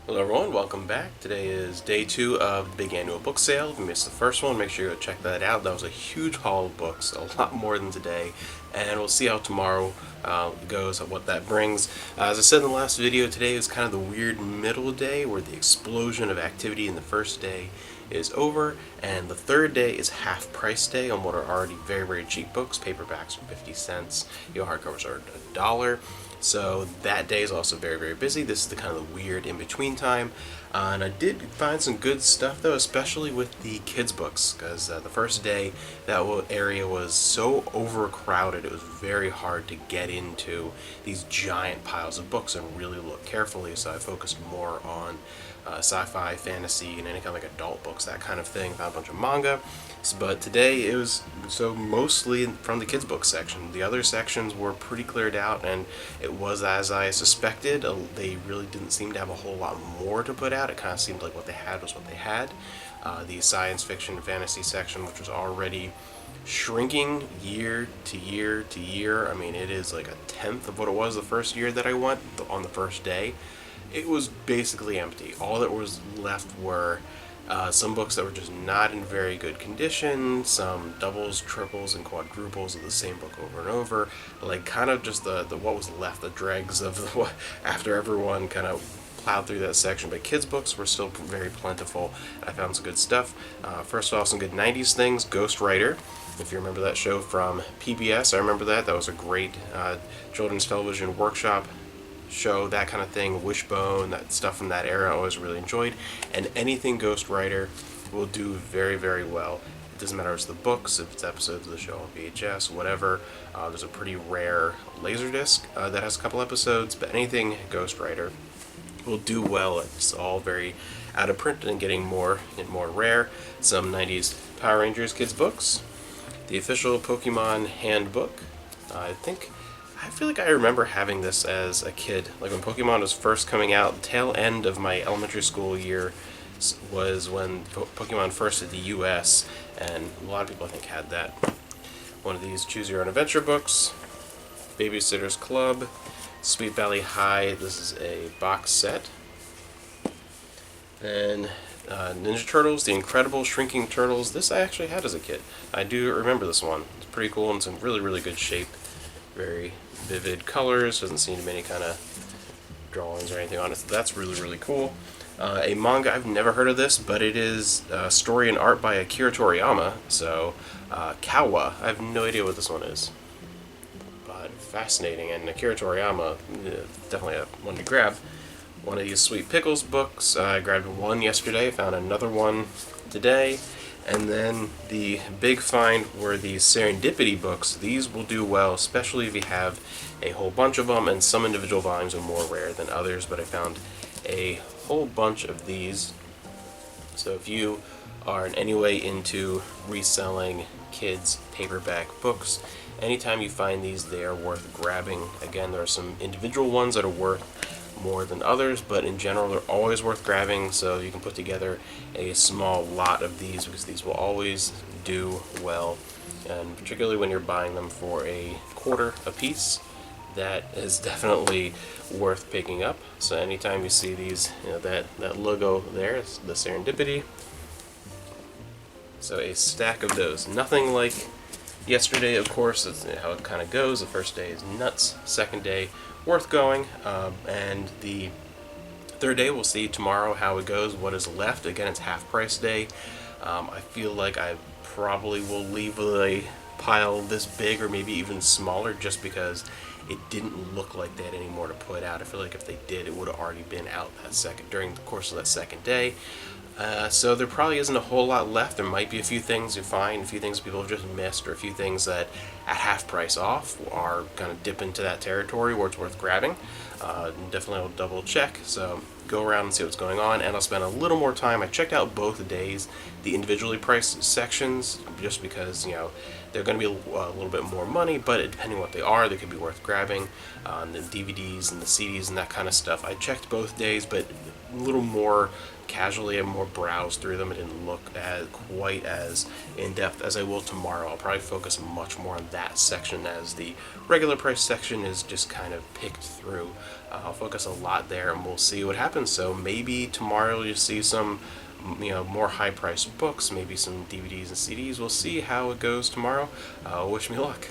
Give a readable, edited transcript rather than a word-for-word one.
Hello everyone, welcome back. Today is day 2 of the big annual book sale. If you missed the first one, make sure you go check that out. That was a huge haul of books, a lot more than today, and we'll see how tomorrow goes, what that brings. As I said in the last video, today is kind of the weird middle day where the explosion of activity in the first day is over, and the third day is half price day on what are already very, very cheap books. Paperbacks are 50 cents, hardcovers are $1. So that day is also very, very busy. This is the kind of the weird in-between time. And I did find some good stuff though, especially with the kids' books, because the first day that area was so overcrowded, it was very hard to get into these giant piles of books and really look carefully. So I focused more on sci-fi, fantasy, and any kind of like adult books, that kind of thing. Found a bunch of manga. But today it was mostly from the kids' book section. The other sections were pretty cleared out, and it was as I suspected. They really didn't seem to have a whole lot more to put out. It kind of seemed like what they had was what they had. The science fiction and fantasy section, which was already shrinking year to year to year. I mean, it is like a tenth of what it was the first year that I went on the first day. It was basically empty. All that was left were some books that were just not in very good condition, some doubles, triples, and quadruples of the same book over and over, like kind of just the what was left, the dregs of the, after everyone kind of plowed through that section. But kids' books were still very plentiful. I found some good stuff. First off, some good 90s things. Ghost Rider, if you remember that show from PBS, I remember that. That was a great children's television workshop show, that kind of thing. Wishbone, that stuff from that era I always really enjoyed, and anything Ghost Rider will do very, very well. It doesn't matter if it's the books, if it's episodes of the show on VHS, whatever. There's a pretty rare Laserdisc that has a couple episodes, but anything Ghost Rider will do well. It's all very out of print and getting more and more rare. Some 90s Power Rangers kids books, the official Pokemon handbook. I feel like I remember having this as a kid. Like when Pokemon was first coming out, the tail end of my elementary school year was when Pokemon first hit the US, and a lot of people I think had that. One of these Choose Your Own Adventure books, Babysitter's Club, Sweet Valley High. This is a box set. And Ninja Turtles, The Incredible Shrinking Turtles. This I actually had as a kid. I do remember this one. It's pretty cool and it's in really, really good shape. Very vivid colors, doesn't seem to be any kind of drawings or anything on it, so that's really, really cool. A manga, I've never heard of this, but it is story and art by Akira Toriyama, so Kawa, I have no idea what this one is, but fascinating. And Akira Toriyama, definitely a one to grab. One of these sweet Pickles books, I grabbed one yesterday, found another one today. And then the big find were these Serendipity books. These will do well, especially if you have a whole bunch of them, and some individual volumes are more rare than others, but I found a whole bunch of these. So if you are in any way into reselling kids' paperback books, anytime you find these, they are worth grabbing. Again, there are some individual ones that are worth more than others, but in general they're always worth grabbing, so you can put together a small lot of these because these will always do well, and particularly when you're buying them for a quarter a piece, that is definitely worth picking up. So anytime you see these, that logo there, it's the Serendipity. So a stack of those. Nothing like yesterday, of course. That's how it kind of goes. The first day is nuts. Second day, worth going. And the third day, we'll see tomorrow how it goes, what is left. Again, it's half price day. I feel like I probably will leave a pile this big or maybe even smaller just because it didn't look like they had any more to put out. I feel like if they did, it would have already been out during the course of that second day. So there probably isn't a whole lot left. There might be a few things you find, a few things people have just missed, or a few things that at half price off are going to dip into that territory where it's worth grabbing. Definitely will double check, so go around and see what's going on, and I'll spend a little more time. I checked out both days, the individually priced sections, just because, they're going to be a little bit more money, but depending on what they are, they could be worth grabbing. The DVDs and the CDs and that kind of stuff. I checked both days, but a little more casually and more browse through them. It didn't look quite as in-depth as I will tomorrow. I'll probably focus much more on that section, as the regular price section is just kind of picked through. I'll focus a lot there, and we'll see what happens. So maybe tomorrow you'll see some, more high-priced books, maybe some DVDs and CDs. We'll see how it goes tomorrow. Wish me luck.